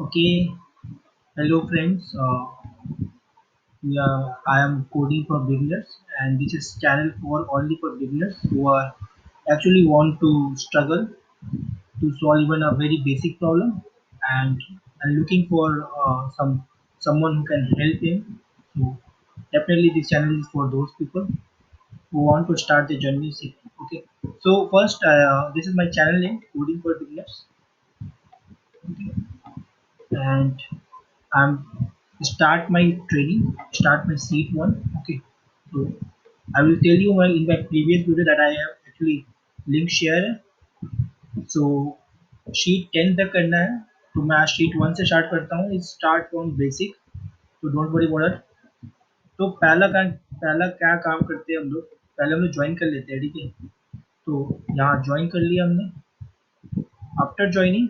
Okay, hello friends. I am coding for beginners, and this is channel for only for beginners who are actually want to struggle to solve even a very basic problem, and looking for someone who can help him. So definitely this channel is for those people who want to start the journey safely. Okay. So first, this is my channel name, coding for beginners, and I'm start my training, start my seat one. Okay, so I will tell you my in my previous video that I have actually link share है. So sheet 10 तक करना है, तो मैं आज sheet 1 से start करता हूँ. स्टार्ट फ्रॉम बेसिक, तो डोंट वरी अबाउट इट. तो पहला क्या काम करते हैं हम लोग, पहले हम लोग ज्वाइन कर लेते हैं. ठीक है, तो यहाँ ज्वाइन कर लिया हमने. आफ्टर ज्वाइनिंग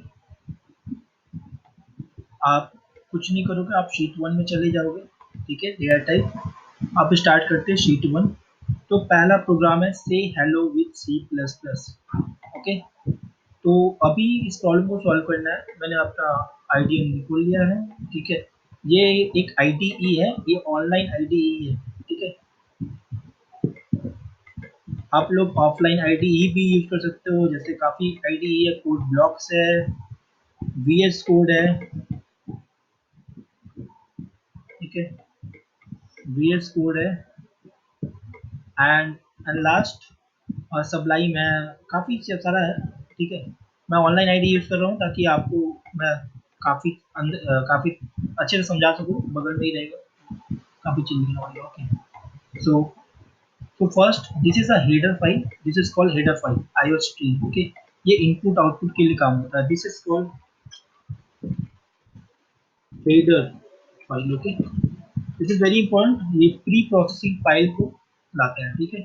आप कुछ नहीं करोगे, आप शीट 1 में चले जाओगे. ठीक है, लेयर टाइप आप स्टार्ट करते हैं शीट 1. तो पहला प्रोग्राम है say hello with C plus plus. Okay, तो अभी इस प्रॉब्लम को सॉल्व करना है. मैंने अपना आईडीएम खोल लिया है. ठीक है, ये एक आईडीई है, ये ऑनलाइन आईडीई है. ठीक है, आप लोग ऑफलाइन आईडीई भी यूज कर सकते हो, जैसे काफ़ी आईडीई है. कोड ब्लॉक्स है, वीएस कोड है. ठीक है, वीएस कोड है, एंड लास्ट सबलाइम है. काफ़ी सारा है. ठीक है, मैं ऑनलाइन आईडी यूज़ कर रहा हूँ ताकि आपको मैं काफ़ी अच्छे से समझा सकूँ. बगल में ही रहेगा, काफ़ी चीज़ लिखने वाली. Okay, so first this is a header file. This is called header file IO stream. Okay, ये इनपुट आउटपुट के लिए काम होता है. This is called header file. Okay, this is very important. ये प्री प्रोसेसिंग फाइल को लाता है. ठीक है,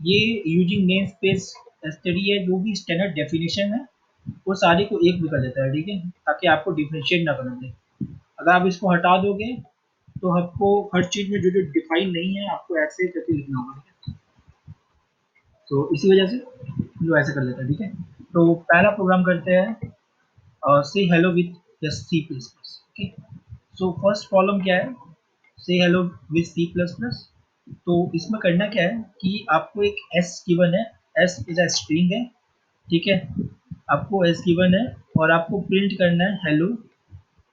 ये यूजिंग नेम स्पेस एसटीडी है, जो भी स्टैंडर्ड डेफिनेशन है वो सारे को एक में कर देता है. ठीक है, ताकि आपको डिफ्रेंशिएट ना करना पड़े. अगर आप इसको हटा दोगे तो आपको हर चीज़ में जो जो डिफाइन नहीं है आपको ऐसे करके लिखना होगा. तो इसी वजह से जो ऐसे कर लेता है. ठीक है, तो पहला प्रोग्राम करते हैं say hello with C plus plus. Okay, so first problem क्या है, say hello with C plus plus. तो इसमें करना क्या है कि आपको एक एस गिवन है. एस इज अ स्ट्रिंग है. ठीक है, आपको एस गिवन है और आपको प्रिंट करना है हेलो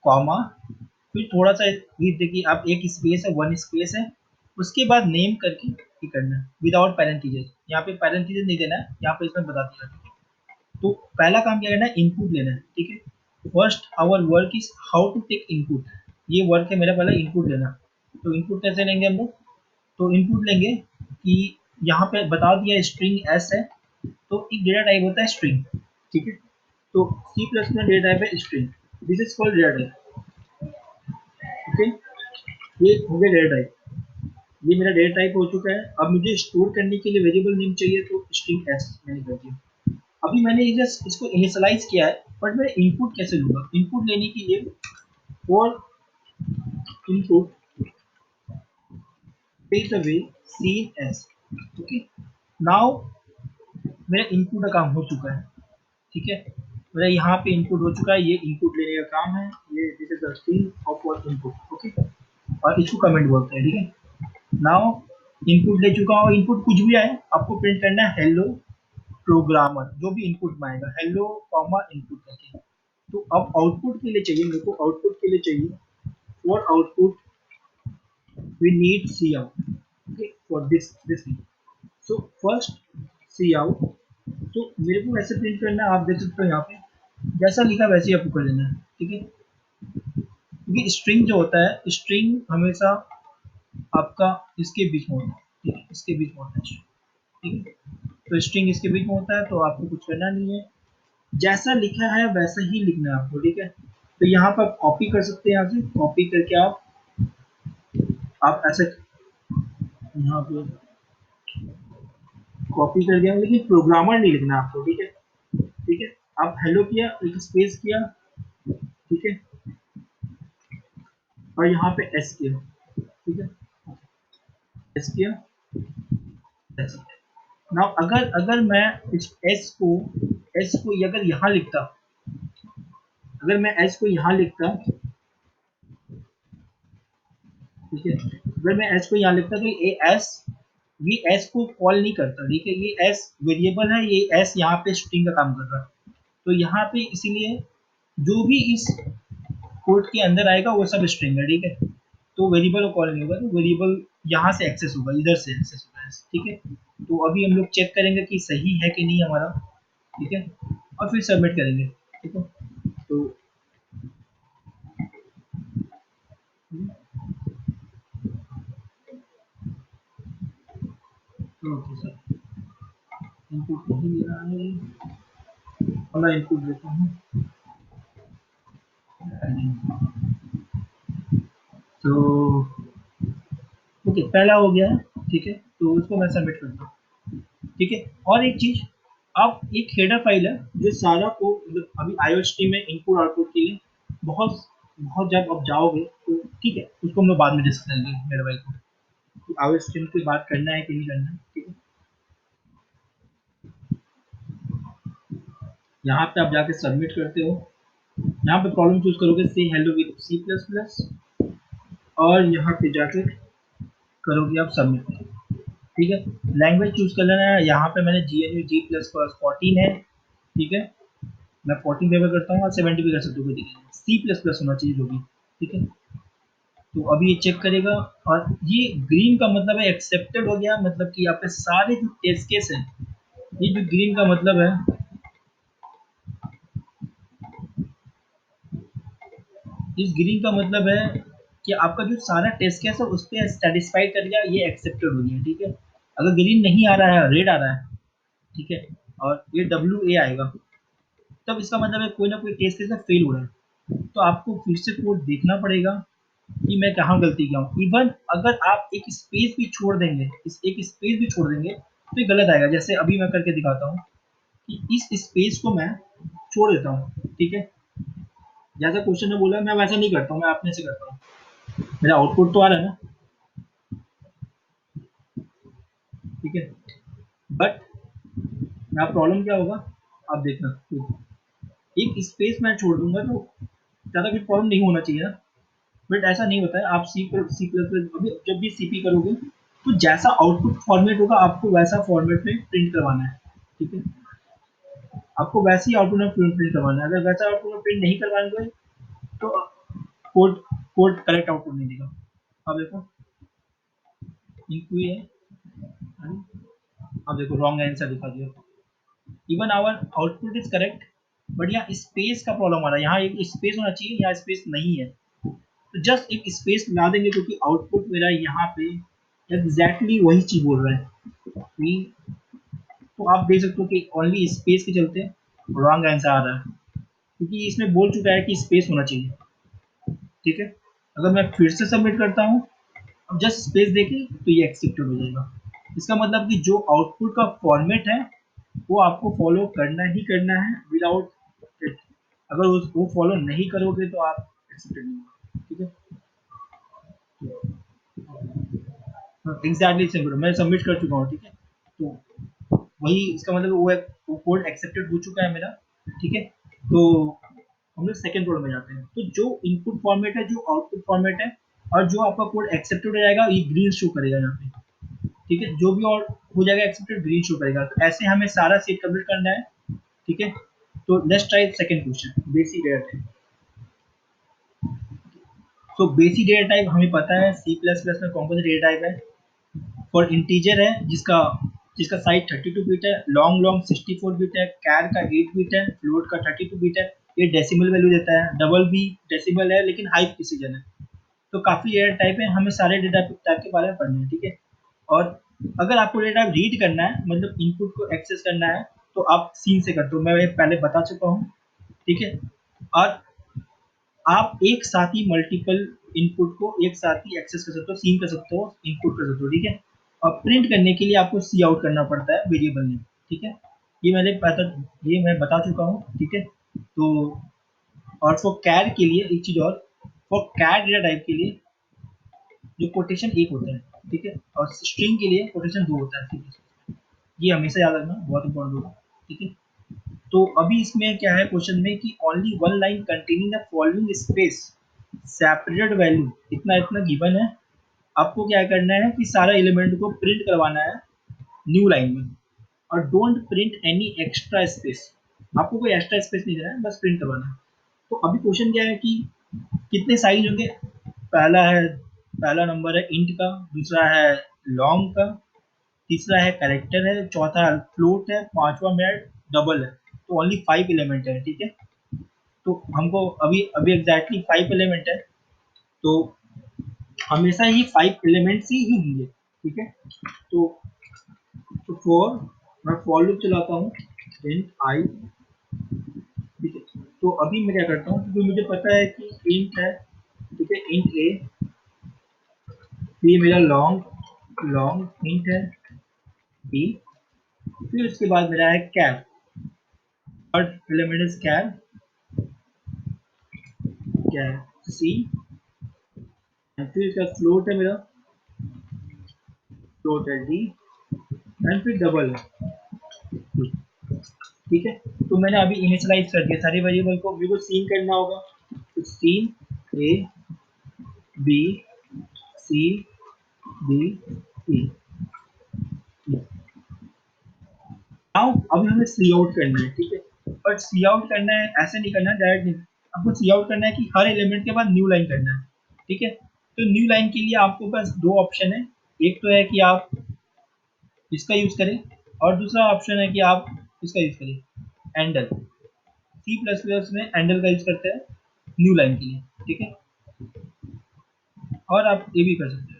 कॉमा, फिर थोड़ा सा ये देखिए, आप एक स्पेस है, वन स्पेस है, उसके बाद नेम करके ये करना है विदाउट पैरेंथेसिस. यहाँ पे पैरेंथेसिस नहीं देना है, यहाँ पे इसमें बता दिया. ठीक है, तो पहला काम क्या करना है, इनपुट लेना है. ठीक है, first our work is how to take input. ये वर्क है मेरा, पहला इनपुट लेना. तो इनपुट कैसे लेंगे हम लोग, तो इनपुट लेंगे कि यहाँ पे बता दिया स्ट्रिंग एस है, तो एक डेटा टाइप होता है स्ट्रिंग. ठीक है, तो सी प्लस में डेटा टाइप है string. This is called data type. Okay, ये हो गया डेटा टाइप. ये मेरा डेटा टाइप हो चुका है. अब मुझे स्टोर करने के लिए वेरिएबल नेम चाहिए, तो स्ट्रिंग एस मैंने कर दिया. अभी मैंने ये जस्ट इसको इनिशियलाइज किया है, बट मैं इनपुट कैसे लूँगा. इनपुट लेने के लिए for input take away cin S. Okay, now मेरा इनपुट का काम हो चुका है. ठीक है, मेरा यहाँ पे इनपुट हो चुका है, ये इनपुट लेने का काम है. ये this is the string of for input. Okay, और इसको कमेंट बोलते हैं. ठीक है, नाउ इनपुट ले चुका हूँ. इनपुट कुछ भी आए आपको प्रिंट करना है हेलो प्रोग्रामर, जो भी इनपुट में आएगा हेलो कॉमा इनपुट करके. तो अब आउटपुट के लिए चाहिए मेरे को, आउटपुट के लिए चाहिए for output we need cout. Okay, for this thing. So first cout, तो मेरे को ऐसे प्रिंट करना है. आप देख सकते हो यहाँ पे जैसा लिखा वैसे ही आपको कर देना है. ठीक है, क्योंकि स्ट्रिंग जो होता है, स्ट्रिंग हमेशा आपका इसके बीच में होता है. ठीक है, इसके बीच में होता है. ठीक है, तो स्ट्रिंग इसके बीच में होता है, तो आपको कुछ करना नहीं है, जैसा लिखा है वैसा ही लिखना है आपको. ठीक है, तो यहाँ पर आप कॉपी कर सकते हैं, यहाँ से कॉपी करके आप ऐसे यहाँ पे कॉपी कर दिया, लेकिन प्रोग्रामर नहीं लिखना आपको. ठीक है, ठीक है, आप हेलो किया, एक स्पेस किया. ठीक है, और यहाँ पे एस किया. ठीक है, एस किया, एस. नाउ अगर अगर मैं इस एस को अगर यहाँ लिखता, अगर मैं एस को यहाँ लिखता, ठीक है, अगर मैं एस को यहाँ लिखता तो ये एस को कॉल नहीं करता, ठीक है, ये एस वेरिएबल है, ये एस यहाँ पे स्ट्रिंग का काम कर रहा है। तो यहाँ पे इसीलिए जो भी इस कोड के अंदर आएगा वो सब स्ट्रिंग है, ठीक है। तो वेरिएबल को कॉल नहीं होगा, तो वेरिएबल यहाँ से एक्सेस होगा, इधर से एक्सेस होगा, ठीक है। तो अभी हम लोग चेक करेंगे कि सही है कि नहीं हमारा, ठीक है, और फिर सबमिट करेंगे, ठीक है। तो ओके सर, इनपुट नहीं ले रहा है, और मैं इनपुट देता हूँ। तो ओके, पहला हो गया है, ठीक है, तो उसको मैं सबमिट करता हूँ, ठीक है। और एक चीज, अब एक हेडर फाइल है जो सारा को मतलब अभी आईओएसटी में इनपुट आउटपुट के लिए बहुत बहुत जब आप जाओगे तो ठीक है, उसको हम लोग बाद में डिस्कस करेंगे हेडर फाइल को, कि आईओएसटी की बात करना है कि नहीं करना है, ठीक है। यहाँ पे आप जाके सबमिट करते हो, यहाँ पे प्रॉब्लम चूज करोगे C hello with C plus plus, और यहाँ पे जाके करोगे आप सबमिट, ठीक है। लैंग्वेज चूज कर लेना है, यहाँ पे मैंने G N U G plus plus 14 है, ठीक है, मैं 14 फेवर करता हूँ, और 70 भी कर सकते हो, कोई दिक्कत नहीं, सी प्लस प्लस होना चाहिए जो भी, ठीक है। तो अभी ये चेक करेगा, और ये ग्रीन का मतलब है एक्सेप्टेड हो गया, मतलब कि यहाँ पे सारे जो टेस्ट केस है, ये जो ग्रीन का मतलब है, इस ग्रीन का मतलब है कि आपका जो सारा टेस्ट केस है उस पर सेटिस्फाइड कर गया, ये एक्सेप्टेड हो गया, ठीक है। अगर ग्रीन नहीं आ रहा है, रेड आ रहा है, ठीक है, और ये डब्ल्यू ए आएगा, तब इसका मतलब है कोई ना कोई टेस्ट केस में फेल हो रहा है। तो आपको फिर से कोड देखना पड़ेगा कि मैं कहाँ गलती किया हूँ। इवन अगर आप एक स्पेस भी छोड़ देंगे, इस एक स्पेस भी छोड़ देंगे तो ये गलत आएगा। जैसे अभी मैं करके दिखाता हूँ कि इस स्पेस को मैं छोड़ देता हूँ, ठीक है, जैसा क्वेश्चन ने बोला मैं वैसा नहीं करता हूँ, मैं अपने से करता हूँ, मेरा आउटपुट तो आ रहा है ना, ठीक है। बट यहाँ प्रॉब्लम क्या होगा, आप देखना, एक स्पेस मैं छोड़ दूंगा तो ज़्यादा कुछ प्रॉब्लम नहीं होना चाहिए ना, बट ऐसा नहीं होता है। आप सी प्लस प्लस अभी जब भी सीपी करोगे तो जैसा आउटपुट फॉर्मेट होगा आपको वैसा फॉर्मेट में प्रिंट करवाना है, ठीक है, आपको वैसे ही आउटपुट में प्रिंट करवाना है। अगर वैसा आउटपुट में प्रिंट नहीं करवाएंगे तो कोड कोड करेक्ट आउटपुट नहीं देगा। अब देखो इंक्वी है, अब देखो रॉन्ग आंसर दिखा दिया। Even our output is correct, but यहाँ स्पेस का प्रॉब्लम आ रहा है, यहाँ एक स्पेस होना चाहिए, यहाँ स्पेस नहीं है, तो जस्ट एक स्पेस ला देंगे क्योंकि आउटपुट मेरा यहाँ पे एग्जैक्टली वही चीज बोल रहा है कि, तो आप देख सकते हो कि ओनली स्पेस के चलते रॉन्ग आंसर आ रहा है, क्योंकि इसमें बोल चुका है कि स्पेस होना चाहिए, ठीक है। अगर मैं फिर से सबमिट करता हूँ, अब जस्ट स्पेस देके तो ये एक्सेप्टेड हो जाएगा। इसका मतलब कि जो आउटपुट का फॉर्मेट है वो आपको फॉलो करना ही करना है विदाउट इट। अगर वो फॉलो नहीं करोगे तो आप एक्सेप्टेड नहीं होगा, ठीक है। एग्जैक्टली सिंपल मैं सबमिट कर चुका हूँ, ठीक है। तो वही इसका मतलब वो कोड एक्सेप्टेड हो चुका है मेरा, ठीक है। तो हम लोग सेकेंड कोड में जाते हैं। तो जो इनपुट फॉर्मेट है, जो आउटपुट फॉर्मेट है, और जो आपका कोड एक्सेप्टेड हो जाएगा ये ग्रीन शो करेगा यहाँ पे, ठीक है। जो भी और हो जाएगा एक्सेप्टेड ग्रीन शो करेगा। तो ऐसे हमें सारा सेट कंप्लीट करना है, ठीक है। तो let's try second question, basic data type. तो बेसिक डेटा टाइप हमें पता है सी प्लस प्लस में कौन कौन सा डेटा टाइप है। फॉर इंटीजर है जिसका जिसका साइज 32 बिट है, लॉन्ग लॉन्ग 64 बिट है, कैर का 8 बिट है, फ्लोट का 32 बिट है। ये डेसिमल वैल्यू देता है, डबल भी डेसिमल है लेकिन हाई प्रिसीजन है। तो काफ़ी डेटा टाइप है, हमें सारे डेटा टाइप के बारे में पढ़ना है, ठीक है। और अगर आपको डेटा रीड करना है, मतलब इनपुट को एक्सेस करना है, तो आप सीन से करते हो, मैं ये पहले बता चुका हूँ, ठीक है। और आप एक साथ ही मल्टीपल इनपुट को एक साथ ही एक्सेस कर सकते हो, सीन कर सकते हो, इनपुट कर सकते हो, ठीक है। और प्रिंट करने के लिए आपको सी आउट करना पड़ता है वेरिएबल में, ठीक है। ये मैं बता चुका हूँ, ठीक है। तो और फॉर कैर के लिए एक चीज़ और, फॉर कैर डेटा टाइप के लिए जो कोटेशन एक होता है, ठीक है, और स्ट्रिंग के लिए कोटेशन दो होता है, ठीक है। ये हमेशा याद रखना, बहुत इंपॉर्टेंट होगा, ठीक है। तो अभी इसमें क्या है क्वेश्चन में कि only one line containing the following space separated value इतना इतना गिवन है। आपको क्या करना है कि सारा एलिमेंट को प्रिंट करवाना है न्यू लाइन में, और don't print any extra space. आपको कोई एक्स्ट्रा स्पेस नहीं देना है, बस प्रिंट करवाना है। तो अभी क्वेश्चन क्या है कि कितने साइज होंगे। पहला नंबर है इंट का, दूसरा है लॉन्ग का, तीसरा है कैरेक्टर है, चौथा फ्लोट है, पांचवा मिनट डबल है। तो ओनली 5 एलिमेंट है, ठीक है। तो हमको अभी अभी एग्जैक्टली 5 एलिमेंट है, तो हमेशा ही 5 एलिमेंट्स ही होंगे, ठीक है। तो फोर, मैं फॉर लूप चलाता हूँ इंट आई, ठीक है। तो अभी मैं क्या करता हूँ, क्योंकि मुझे पता है कि इंट है, ठीक है, इंट ए, ये मेरा लॉन्ग लॉन्ग इंट है बी, फिर उसके बाद मेरा है कैर, थर्ड एलिमेंट इज कैर, कैर सी, फिर इसका फ्लोट है मेरा, फ्लोट है डी, एंड फिर डबल है, ठीक है। तो मैंने अभी इनिशियलाइज कर दिया सारे वेरिएबल को, मेरे को सीन करना होगा, तो cin A B C B E. Now अभी हमें सी आउट करना है, ठीक है। बट सी आउट करना है ऐसे नहीं करना डायरेक्ट नहीं, आपको सी आउट करना है कि हर एलिमेंट के बाद न्यू लाइन करना है, ठीक है। तो न्यू लाइन के लिए आपके पास दो ऑप्शन है, एक तो है कि आप इसका यूज करें, और दूसरा ऑप्शन है कि आप इसका यूज करें, एंडल। सी प्लस प्लस में एंडल का यूज करते हैं न्यू लाइन के लिए, ठीक है। और आप ये भी कर सकते हैं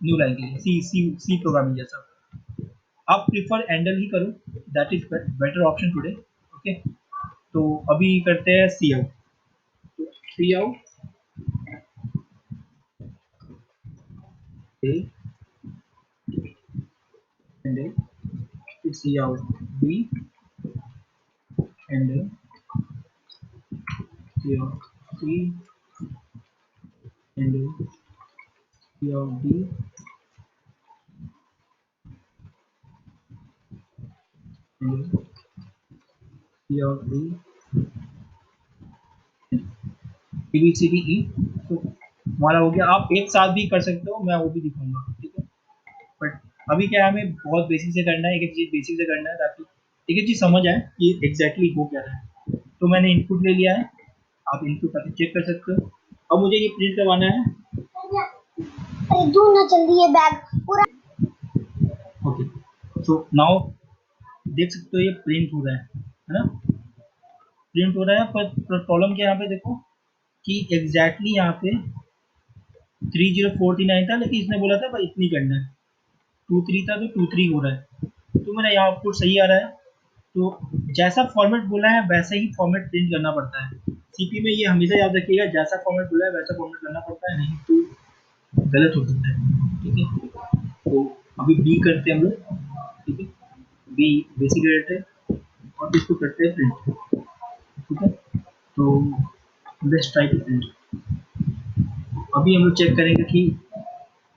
न्यू लाइन के लिए सी सी सी प्रोग्रामिंग जैसा। आप प्रिफर एंडल ही करो, that is better option today, okay. तो अभी करते हैं सी आउट। तो सी आउट ए एंडल, फिर C out B endl, C out C endl, C out B endl, C out B, A B C D E. तो हमारा हो गया। आप एक साथ भी कर सकते हो, मैं वो भी दिखाऊंगा, ठीक है। बट अभी क्या है, हमें बहुत बेसिक से करना है, एक एक चीज बेसिक से करना है, ताकि एक एक चीज समझ आए कि एग्जैक्टली हो क्या रहा है। तो मैंने इनपुट ले लिया है, आप इनपुट करके चेक कर सकते हो। अब मुझे ये प्रिंट करवाना है, ढूंढना जल्दी ये बैग पूरा। ओके। सो नाउ देख सकते हो ये प्रिंट हो रहा है ना, प्रिंट हो रहा है। पर प्रॉब्लम क्या है यहाँ पे देखो कि एग्जैक्टली यहाँ पे 3049 था, लेकिन इसने बोला था भाई इतनी करना है, 23 था तो 23 हो रहा है। तो मेरा यहाँ आउटपुट सही आ रहा है। तो जैसा फॉर्मेट बोला है वैसा ही फॉर्मेट प्रिंट करना पड़ता है। सीपी में ये हमेशा याद रखिएगा, जैसा फॉर्मेट बोला है वैसा फॉर्मेट करना पड़ता है, नहीं तो गलत हो सकता है, ठीक है। तो अभी बी करते हैं हम लोग, ठीक है। बी बेसिक डाटा है, और इसको करते हैं प्रिंट, ठीक है। तो लेट्स ट्राई टू प्रिंट। अभी हम लोग चेक करेंगे कि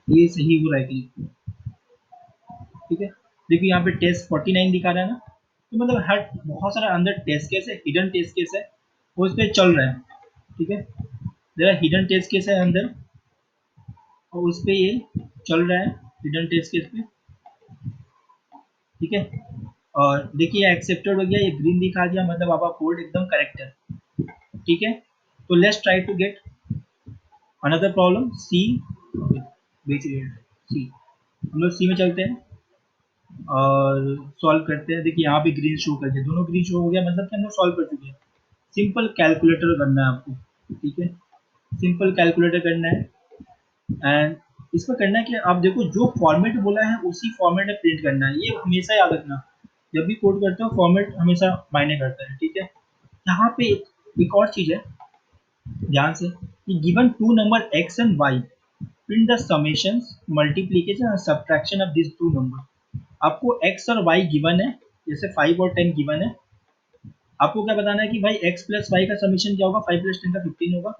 ये सही हो रहा है कि, ठीक है। देखिए यहाँ पे टेस्ट 49 दिखा रहा है ना, तो मतलब हर बहुत सारा अंदर टेस्ट केस है, हिडन टेस्ट केस है, वो इस पर चल रहा है, ठीक है। जरा हिडन टेस्ट केस है अंदर, और उस पर ये चल रहा है हिडन टेस्ट केस पे, ठीक है। और देखिए एक्सेप्टेड हो गया, ये ग्रीन दिखा दिया, मतलब आपका कोड एकदम करेक्ट है, ठीक है। तो let's try to get another problem C, basic C. हम लोग सी में चलते हैं और सॉल्व करते हैं। देखिए यहाँ पे ग्रीन शो कर दिया, दोनों ग्रीन शो हो गया, मतलब कि हम लोग सॉल्व कर चुके हैं। सिंपल कैलकुलेटर करना है आपको, ठीक है। सिंपल कैलकुलेटर करना है, एंड इसमें करना है कि आप देखो जो फॉर्मेट बोला है उसी फॉर्मेट में प्रिंट करना है, ये हमेशा याद रखना। जब भी कोड करते हो फॉर्मेट हमेशा मायने करता है, ठीक है। यहाँ पे एक और चीज है, ध्यान से, कि given two number x and y, print the summations multiplication और subtraction of this two number. आपको x और y गिवन है, जैसे 5 और 10 गिवन है। आपको क्या बताना है कि भाई x प्लस वाई का समीशन क्या होगा, 5 प्लस 10 का 15 होगा,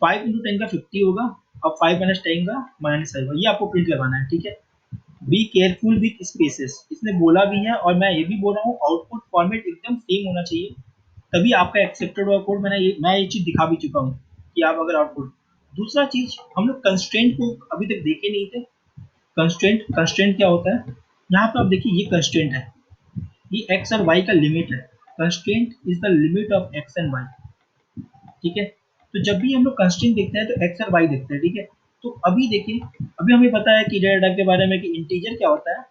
5 इंटू 10 का 50 होगा, और 5 माइनस 10 का -5 होगा, ये आपको प्रिंट करवाना है, ठीक है। बी केयरफुल विथ स्पेसेस, इसने बोला भी है और मैं ये भी बोल रहा हूँ आउटपुट फॉर्मेट एकदम सेम होना चाहिए, तभी आपका एक्सेप्टेड हुआ कोड। मैं ये चीज़ दिखा भी चुका हूँ कि आप अगर आउटपुट। दूसरा चीज, हम लोग कंस्ट्रेंट को अभी तक देखे नहीं थे। कंस्ट्रेंट क्या होता है, यहाँ पे आप देखिए ये कंस्ट्रेंट है, ये एक्स और वाई का लिमिट है। Constraint is the limit of X and Y, ठीक है। तो जब भी हम लोग कंस्ट्रेंट देखते हैं तो एक्स और वाई देखते हैं, ठीक है। तो अभी देखिए, अभी हमें पता है कि डेटा के बारे में कि इंटीजर क्या होता है,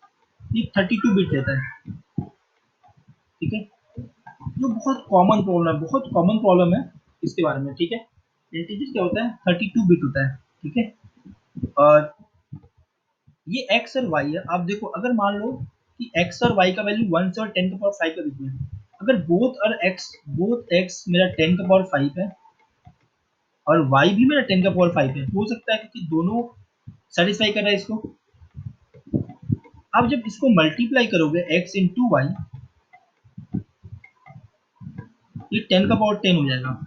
ये 32 बिट रहता है, ठीक है। जो बहुत कॉमन प्रॉब्लम है, बहुत कॉमन प्रॉब्लम है इसके बारे में, ठीक है। इंटीजर क्या होता है, 32 बिट होता है, ठीक है। और ये एक्स और वाई है। आप देखो, अगर मान लो कि एक्स और वाई का वैल्यू 1 से और 10 का पावर 5 के बीच में है, अगर बोथ एक्स मेरा 10 का पावर 5 है और वाई भी मेरा 10 का पावर 5 है, हो सकता है क्योंकि दोनों सेटिस्फाई कर रहा है इसको। आप जब इसको मल्टीप्लाई करोगे एक्स इंटू वाई, ये 10 का पावर 10 हो जाएगा।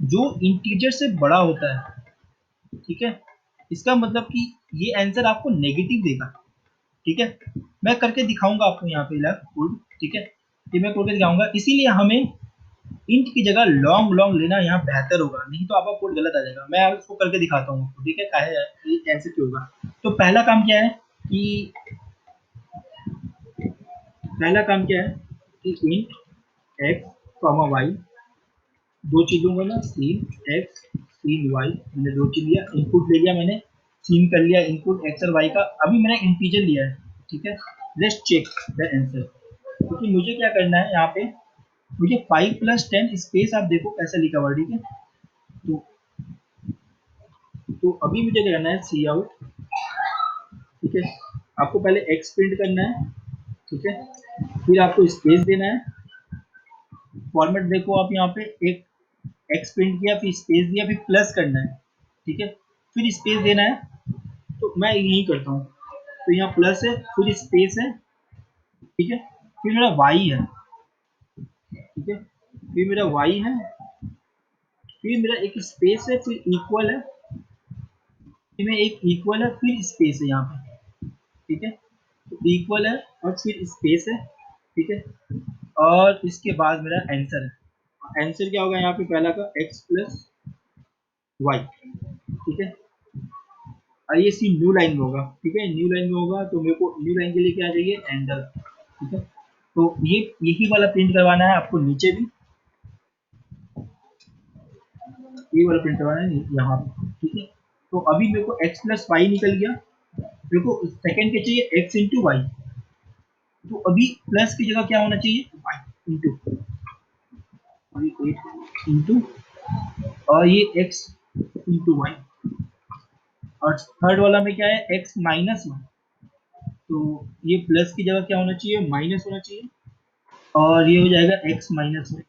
जो इंटीजर से बड़ा होता है, ठीक है, इसका मतलब कि ये आंसर आपको नेगेटिव देगा, ठीक है। मैं करके दिखाऊंगा आपको यहाँ पे लैब कोड, ठीक है। ये मैं करके दिखाऊंगा, इसीलिए हमें इंट की जगह लॉन्ग लॉन्ग लेना यहाँ बेहतर होगा, नहीं तो आपका कोड गलत आ जाएगा। मैं आपको करके दिखाता हूँ, ठीक है, काहे ये कैसे क्यों होगा। तो कि पहला काम क्या है कि इंट एक्स कॉमा वाई, दो चीजों का ना, सीन एक्स सीन वाई, मैंने दो चीज लिया, इनपुट ले लिया मैंने, सीन कर लिया इनपुट एक्स और वाई का। अभी मैंने इंटीजर लिया है, ठीक है। लेट्स चेक द आंसर, क्योंकि मुझे क्या करना है यहाँ पे, मुझे 5 + 10 स्पेस, आप देखो कैसे लिखा हुआ, ठीक है। तो अभी मुझे क्या करना है, सी आउट, ठीक है। आपको पहले एक्स प्रिंट करना है, ठीक है, फिर आपको स्पेस देना है। फॉर्मेट देखो आप यहाँ पे, एक एक्स प्रिंट किया, फिर स्पेस दिया, फिर प्लस करना है, ठीक है, फिर स्पेस देना है। तो मैं यही करता हूँ, तो यहाँ प्लस है, फिर स्पेस है, ठीक है, फिर मेरा वाई है, ठीक है, फिर मेरा वाई है, फिर मेरा एक स्पेस है, फिर इक्वल है, फिर में एक इक्वल है, फिर स्पेस है यहाँ पे, ठीक है। तो इक्वल है और फिर स्पेस है, ठीक है। और इसके बाद मेरा आंसर है। आंसर क्या होगा यहाँ पे, पहला का एक्स प्लस वाई, ठीक है। और ये सी न्यू लाइन में होगा, ठीक है, न्यू लाइन में होगा, तो मेरे को न्यू लाइन के लिए क्या चाहिए, एंडल, ठीक है। तो ये यही वाला प्रिंट करवाना है आपको नीचे भी, ये वाला प्रिंट करवाना है यहाँ पे, ठीक है। तो अभी मेरे को एक्स प्लस वाई निकल गया, मेरे को सेकंड के चाहिए एक्स इंटू वाई। तो अभी प्लस की जगह क्या होना चाहिए, वाई इंटू, इंटू, और ये एक्स इंटू वाई। और थर्ड वाला में क्या है, एक्स माइनस वन, तो ये प्लस की जगह क्या होना चाहिए, माइनस होना चाहिए, और ये हो जाएगा एक्स माइनस वन,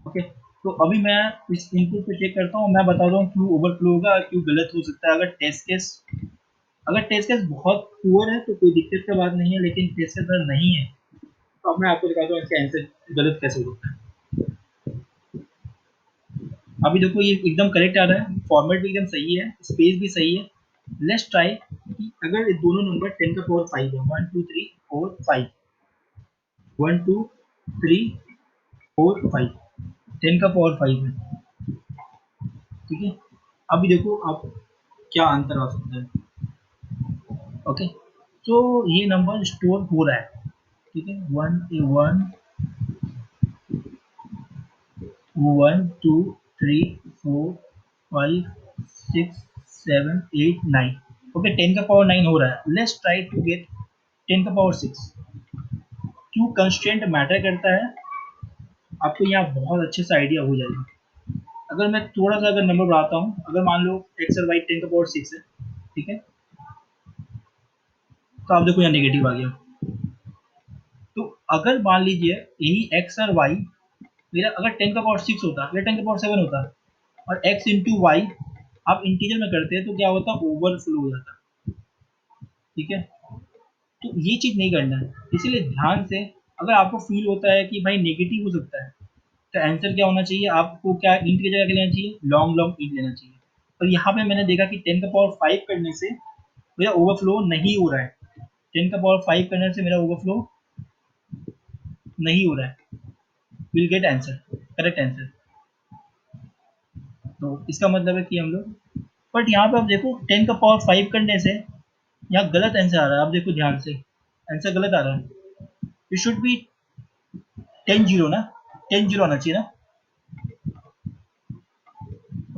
ओके। तो अभी मैं इस इनपुट को चेक करता हूँ, मैं बता रहा हूँ क्यों ओवरफ्लो होगा, क्यों गलत हो सकता है। अगर टेस्ट केस बहुत पुअर है तो कोई दिक्कत का बात नहीं है, लेकिन टेस्ट केस अगर नहीं है तो अब मैं आपको दिखाता हूँ इसका आंसर गलत कैसे होता है। अभी देखो ये एकदम करेक्ट आ रहा है, फॉर्मेट भी एकदम सही है, स्पेस भी सही है। लेट्स ट्राई कि अगर ये दोनों नंबर 10 का पावर 5 है, 1 2 3 4 5, 1 2 3 4 5, 10 का पावर 5 है, ठीक है। अभी देखो आप क्या अंतर आ सकता है, ओके। तो ये नंबर स्टोर हो रहा है, ठीक है, 1 1 2 3 4 5 6 7 8 9, ओके, 10 का पावर 9 हो रहा है। लेट्स ट्राई टू गेट 10 का पावर 6। क्यों कंस्ट्रेंट मैटर करता है, आपको यहाँ बहुत अच्छे से आइडिया हो जाएगा। अगर मैं थोड़ा सा अगर नंबर बढ़ाता हूँ, अगर मान लो एक्स और वाई 10 का पावर 6 है, ठीक है, तो आप देखो यहाँ नेगेटिव आ गया। तो अगर मान लीजिए यही एक्स और वाई मेरा अगर 10 का पावर 6 होता या 10 का पावर 7 होता, और एक्स इंटू वाई आप इंटीजर में करते हैं, तो क्या होता, ओवरफ्लो हो जाता, ठीक है। तो ये चीज नहीं करना है, इसीलिए ध्यान से, अगर आपको फील होता है कि भाई नेगेटिव हो सकता है, तो आंसर क्या होना चाहिए, आपको क्या इंट की जगह क्या लेना चाहिए, लॉन्ग लॉन्ग इंट लेना चाहिए। और यहाँ पे मैंने देखा कि 10 का पावर 5 करने से मेरा ओवरफ्लो नहीं हो रहा है। 10 का पावर 5 करने से मेरा ओवरफ्लो नहीं हो रहा है। Will get answer, correct answer. तो इसका मतलब है कि हम लोग, बट यहाँ पे आप देखो 10 का पावर 5 करने से यहाँ गलत आंसर आ रहा है। आप देखो ध्यान से, आंसर गलत आ रहा है। इट शुड बी 10 जीरो ना, 10 जीरो आना चाहिए ना।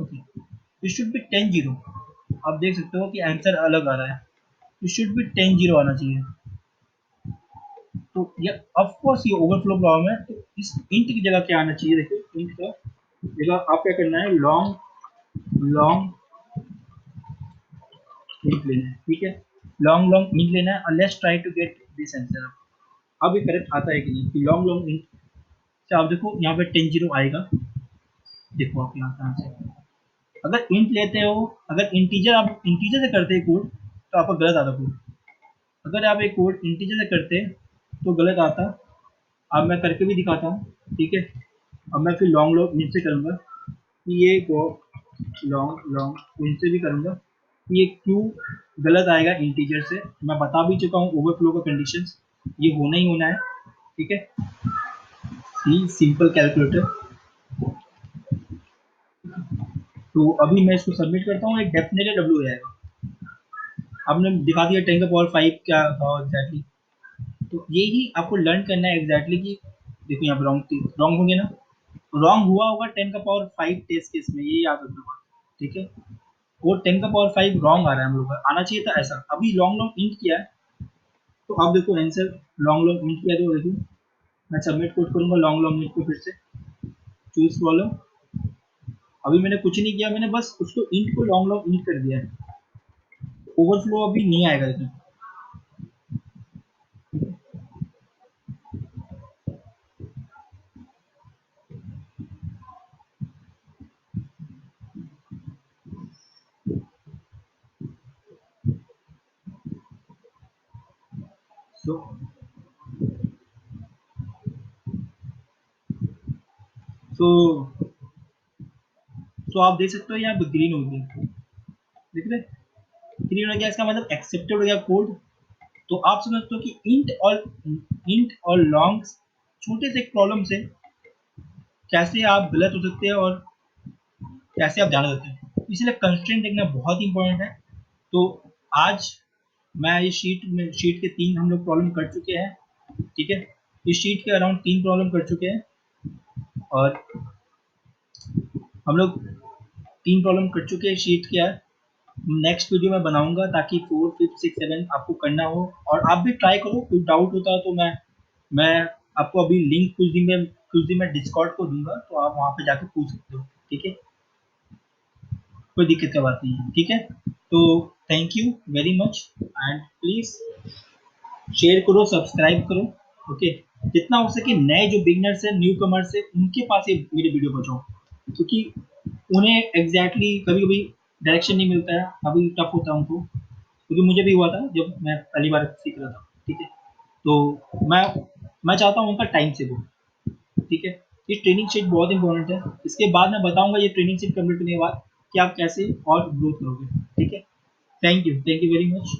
Okay, it should be 10 zero. आप देख सकते हो कि आंसर अलग आ रहा है। इट शुड बी 10 जीरो आना चाहिए। तो ये ऑफ कोर्स ये ओवरफ्लो प्रॉब्लम है। तो इस इंट की जगह क्या आना चाहिए? देखो इंट का जगह आप क्या करना है, लॉन्ग लॉन्ग इंट लेना है, ठीक है। लॉन्ग लॉन्ग इंट लेना है और let's try to get this answer. अब ये करेक्ट आता है कि नहीं, कि लॉन्ग लॉन्ग इंट से आप देखो यहाँ पे 10 जीरो आएगा। देखो आप यहाँ ध्यान से, अगर इंट लेते हो, अगर इंटीजर आप इंटीजर से करते हैं कोड तो आपका गलत आता कोड। अगर आप एक कोड इंटीजर से करते तो गलत आता। अब मैं करके भी दिखाता हूँ, ठीक है। अब मैं फिर लॉन्ग लॉन्ग इंट से करूँगा कि ये को लॉन्ग लॉन्ग इंट से भी करूँगा कि ये क्यों गलत आएगा इंटीजर से। मैं बता भी चुका हूँ ओवरफ्लो का कंडीशंस, ये होना ही होना है, ठीक है। सी सिंपल कैलकुलेटर। तो अभी मैं इसको सबमिट करता हूँ, एक डेफिनेटली डब्ल्यू हो जाएगा। आपने दिखा दिया 10 का पावर 5 क्या था एग्जैक्टली। तो यही आपको लर्न करना है एग्जैक्टली कि देखो यहाँ पे रॉन्ग होंगे ना, रॉन्ग हुआ होगा 10 का पावर 5 टेस्ट केस में, ये याद रखना, ठीक है। वो 10 का पावर 5 रॉन्ग आ रहा है हम लोग का, आना चाहिए था ऐसा। अभी लॉन्ग लॉन्ग इंट किया है तो आप देखो आंसर लॉन्ग लॉन्ग इंट किया। तो देखो मैं सबमिट कोड करूंगा लॉन्ग लॉन्ग इंट को, फिर से चूज प्रॉब्लम। अभी मैंने कुछ नहीं किया, मैंने बस उसको इंट को लॉन्ग लॉन्ग इंट कर दिया है। ओवरफ्लो अभी नहीं आएगा इसमें। सो सो सो आप देख सकते हो यहाँ पे ग्रीन हो गया, देख रहे, ग्रीन हो गया, इसका मतलब एक्सेप्टेड हो गया कोड। तो आप समझते हो कि इंट और लॉन्ग छोटे से प्रॉब्लम से कैसे आप गलत हो सकते हैं और कैसे आप जान सकते हैं। इसलिए कंस्ट्रेंट देखना बहुत इंपॉर्टेंट है। तो आज मैं इस शीट के 3 हम लोग प्रॉब्लम कर चुके हैं, ठीक है। इस शीट के अराउंड 3 प्रॉब्लम कर चुके हैं और हम लोग 3 प्रॉब्लम कर चुके हैं शीट के। नेक्स्ट वीडियो में बनाऊंगा ताकि 4 5 6 7 आपको करना हो और आप भी ट्राई करो। कोई डाउट होता है तो मैं आपको अभी लिंक कुछ दिन में डिस्कॉर्ड को दूंगा, तो आप वहाँ पे जाकर पूछ सकते हो, ठीक है। कोई दिक्कत का बात नहीं है, ठीक है। तो thank you very much and please share करो, सब्सक्राइब करो, ओके। जितना हो सके नए जो बिगनर्स है, न्यू कमर्स है, उनके पास ये मेरे वीडियो पहुँचाओ, क्योंकि उन्हें एग्जैक्टली कभी कभी डायरेक्शन नहीं मिलता है, कभी टफ होता है उनको, क्योंकि मुझे भी हुआ था जब मैं पहली बार सीख रहा था, ठीक है। तो मैं चाहता हूँ उनका टाइम सेव हो, ठीक है। ये ट्रेनिंग शीट बहुत इंपॉर्टेंट है। इसके बाद मैं बताऊंगा ये ट्रेनिंग शीट कंप्लीट करने के बाद कि आप कैसे और ग्रोथ करोगे, ठीक है। Thank you very much.